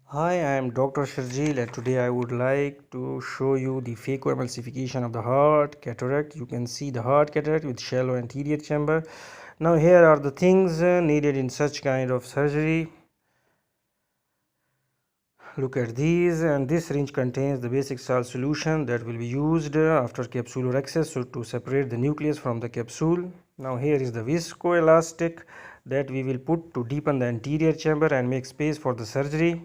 Hi, I am Dr. Sharjeel and today I would like to show you the Phaco emulsification of the heart cataract. You can see the heart cataract with shallow anterior chamber. Now here are the things needed in such kind of surgery. Look at these, and this syringe contains the basic salt solution that will be used after capsular access to separate the nucleus from the capsule. Now here is the viscoelastic that we will put to deepen the anterior chamber and make space for the surgery.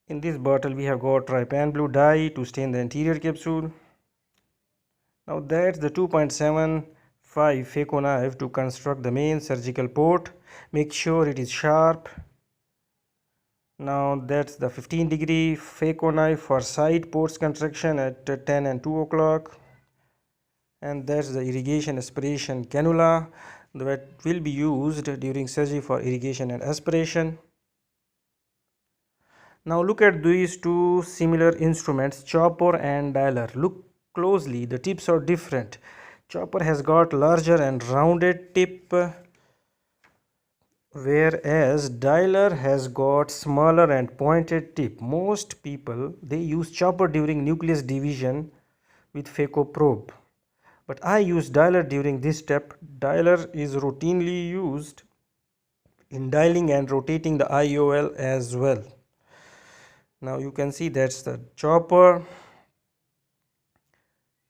In this bottle we have got trypan blue dye to stain the anterior capsule. Now that's the 2.75 Phaco knife to construct the main surgical port. Make sure it is sharp. Now that's the 15-degree Phaco knife for side ports construction at 10 and 2 o'clock. And that's the irrigation aspiration cannula that will be used during surgery for irrigation and aspiration. Now look at these two similar instruments, chopper and dialer. Look closely, the tips are different. Chopper has got larger and rounded tip, whereas dialer has got smaller and pointed tip. Most people, they use chopper during nucleus division with Phaco probe, but I use dialer during this step. Dialer is routinely used in dialing and rotating the IOL as well. Now you can see that's the chopper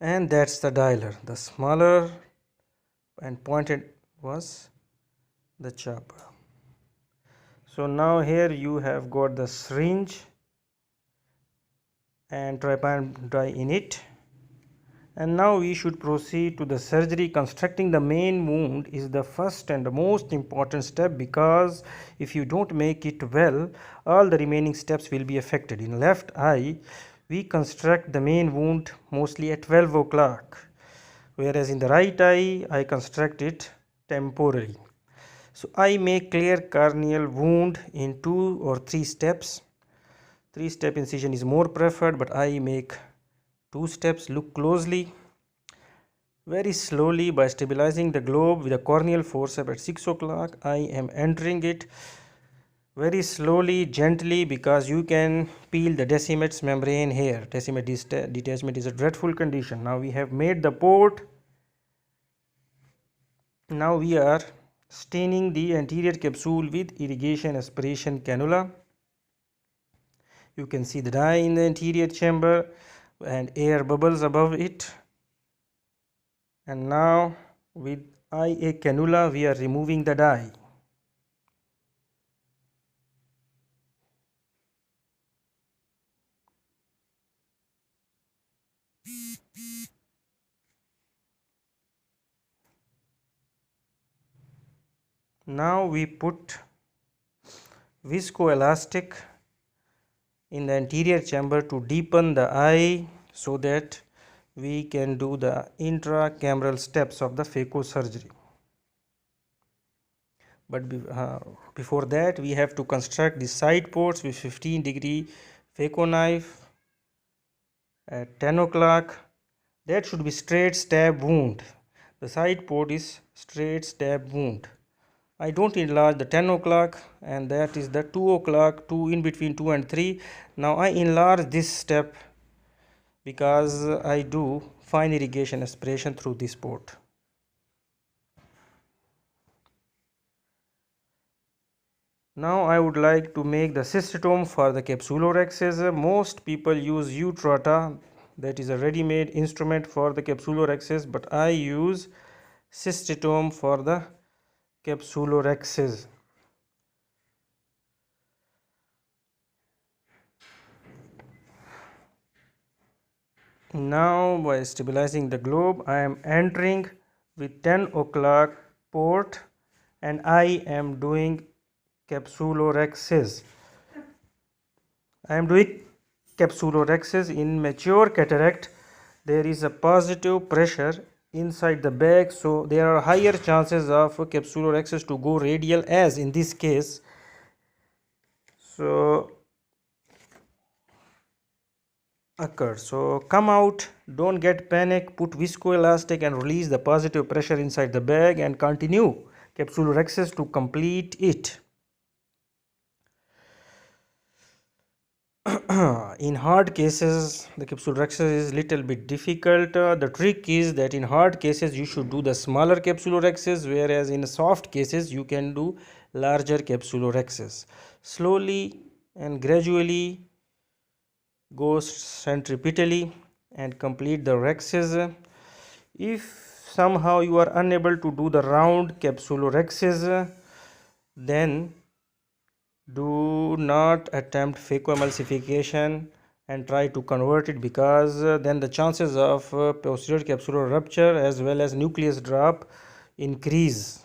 and that's the dialer. The smaller and pointed was the chopper. So now here you have got the syringe and trypan dye in it, and now we should proceed to the surgery. Constructing the main wound is the first and the most important step, because if you don't make it well, all the remaining steps will be affected. In left eye we construct the main wound mostly at 12 o'clock, whereas in the right eye I construct it temporally. So I make clear corneal wound in 2 or 3 steps. 3-step incision is more preferred, but I make 2 steps. Look closely. Very slowly, by stabilizing the globe with a corneal forceps at 6 o'clock, I am entering it very slowly, gently, because you can peel the decimate's membrane here. Decimate detachment is a dreadful condition. Now we have made the port. Now we are staining the anterior capsule with irrigation aspiration cannula. You can see the dye in the anterior chamber and air bubbles above it. And now with IA cannula we are removing the dye. Now we put viscoelastic in the anterior chamber to deepen the eye, so that we can do the intracameral steps of the Phaco surgery. But before that we have to construct the side ports with 15-degree Phaco knife at 10 o'clock. That should be straight stab wound. The side port is straight stab wound. I don't enlarge the 10 o'clock, and that is the 2 o'clock, 2 in between 2 and 3. Now I enlarge this step because I do fine irrigation aspiration through this port. Now I would like to make the cystotome for the capsular access. Most people use Utrata, that is a ready-made instrument for the capsular access, but I use cystotome for the capsular access. Now by stabilizing the globe I am entering with 10 o'clock port, and I am doing capsular access. I am doing capsular access. In mature cataract there is a positive pressure inside the bag, so there are higher chances of capsular access to go radial, as in this case. So occurred. So come out, don't get panic, put viscoelastic and release the positive pressure inside the bag and continue capsular access to complete it. In hard cases the capsulorhexis is little bit difficult. The trick is that in hard cases you should do the smaller capsulorhexis, whereas in soft cases you can do larger capsulorhexis. Slowly and gradually go centripetally and complete the rhexis. If somehow you are unable to do the round capsulorhexis, then do not attempt phacoemulsification and try to convert it, because then the chances of posterior capsular rupture as well as nucleus drop increase.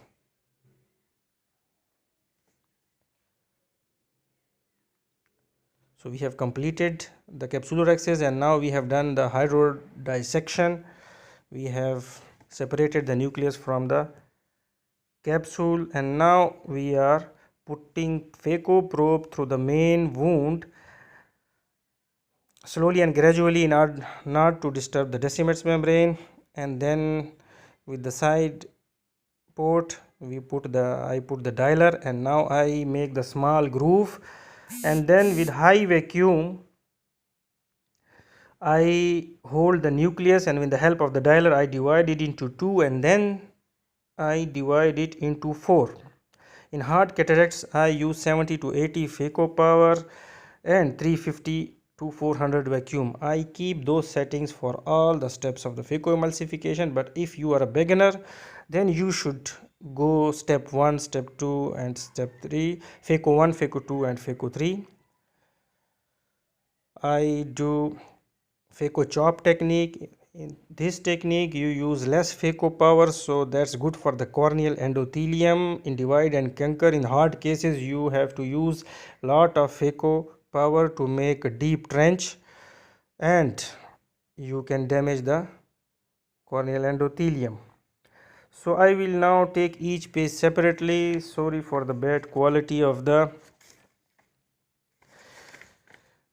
So we have completed the capsulorhexis and now we have done the hydrodissection. We have separated the nucleus from the capsule and now we are putting phaco probe through the main wound slowly and gradually in order not to disturb the Decimet's membrane, and then with the side port I put the dialer and now I make the small groove, and then with high vacuum I hold the nucleus and with the help of the dialer I divide it into 2 and then I divide it into 4. In hard cataracts I use 70 to 80 phaco power and 350 to 400 vacuum. I keep those settings for all the steps of the phacoemulsification, but if you are a beginner then you should go step 1, step 2 and step 3, phaco 1, phaco 2 and phaco 3. I do phaco chop technique. In this technique you use less phaco power, so that's good for the corneal endothelium. In divide and conquer, in hard cases you have to use lot of phaco power to make a deep trench and you can damage the corneal endothelium. So I will now take each page separately. Sorry for the bad quality of the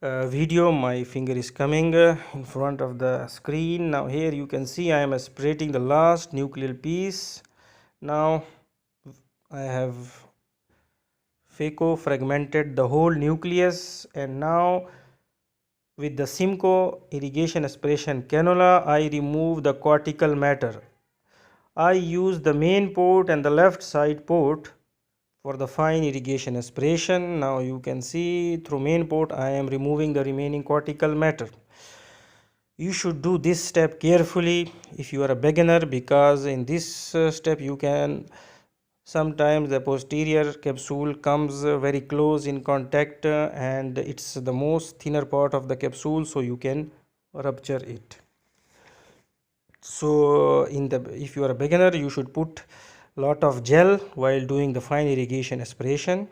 video. My finger is coming in front of the screen. Now here you can see I am separating the last nuclear piece. Now I have phaco fragmented the whole nucleus, and now with the Simcoe irrigation aspiration cannula I remove the cortical matter. I use the main port and the left side port for the fine irrigation aspiration. Now you can see through main port I am removing the remaining cortical matter. You should do this step carefully if you are a beginner, because in this step you can sometimes the posterior capsule comes very close in contact and it's the most thinner part of the capsule, so you can rupture it. So if you are a beginner you should put lot of gel while doing the fine irrigation aspiration.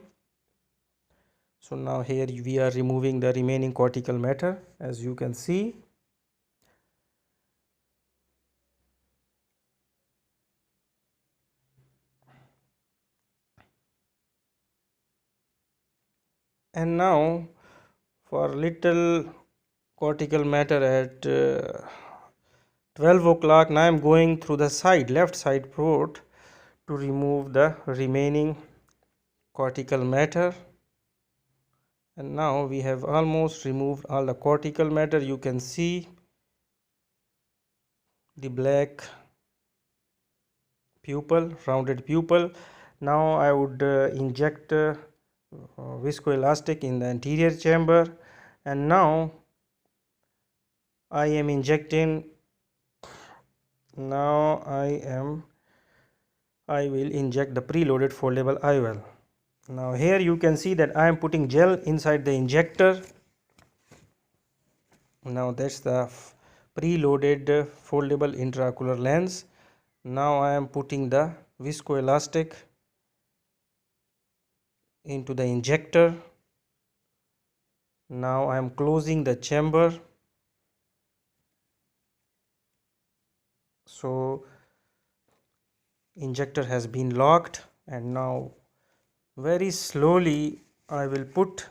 So now here we are removing the remaining cortical matter, as you can see. And now for little cortical matter at 12 o'clock, now I am going through the left side port to remove the remaining cortical matter. And now we have almost removed all the cortical matter. You can see the black pupil, rounded pupil. Now I would inject viscoelastic in the anterior chamber, and now I am injecting. Now I will inject the preloaded foldable IOL. Now here you can see that I am putting gel inside the injector. Now that's the preloaded foldable intraocular lens. Now I am putting the viscoelastic into the injector. Now I am closing the chamber. So injector has been locked, and now very slowly I will put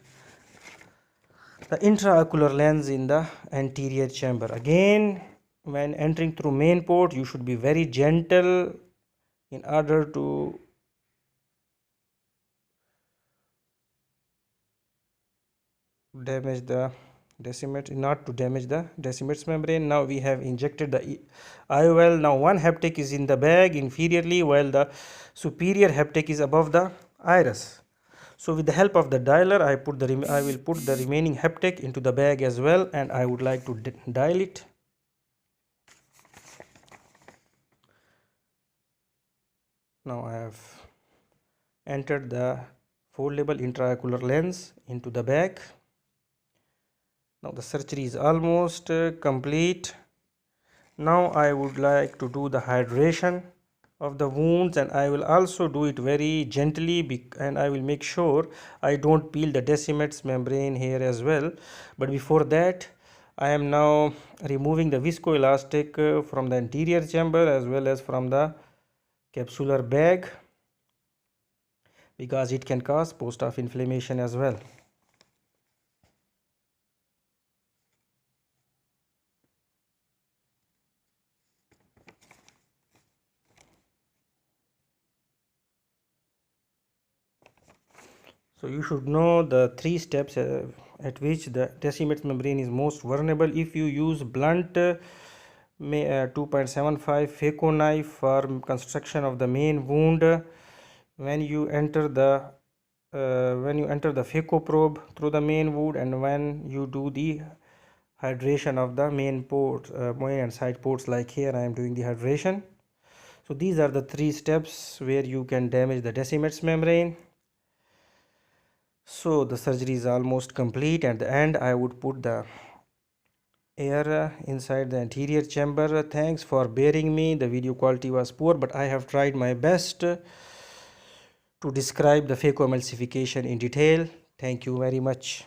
the intraocular lens in the anterior chamber. Again, when entering through main port you should be very gentle in order to damage the not to damage the decimates membrane. Now we have injected the IOL. Now one haptic is in the bag inferiorly while the superior haptic is above the iris. So with the help of the dialer, I will put the remaining haptic into the bag as well, and I would like to dial it. Now I have entered the foldable intraocular lens into the bag. Now the surgery is almost complete. Now I would like to do the hydration of the wounds, and I will also do it very gently, and I will make sure I don't peel the decimates membrane here as well. But before that, I am now removing the viscoelastic from the anterior chamber as well as from the capsular bag, because it can cause post-op inflammation as well. So you should know the 3 steps at which the decimates membrane is most vulnerable. If you use blunt 2.75 Phaco knife for construction of the main wound, when you enter the Phaco probe through the main wound, and when you do the hydration of the main and side ports, like here I am doing the hydration. So these are the 3 steps where you can damage the decimates membrane. So the surgery is almost complete. At the end, I would put the air inside the anterior chamber. Thanks for bearing me. The video quality was poor, but I have tried my best to describe the phaco emulsification in detail. Thank you very much.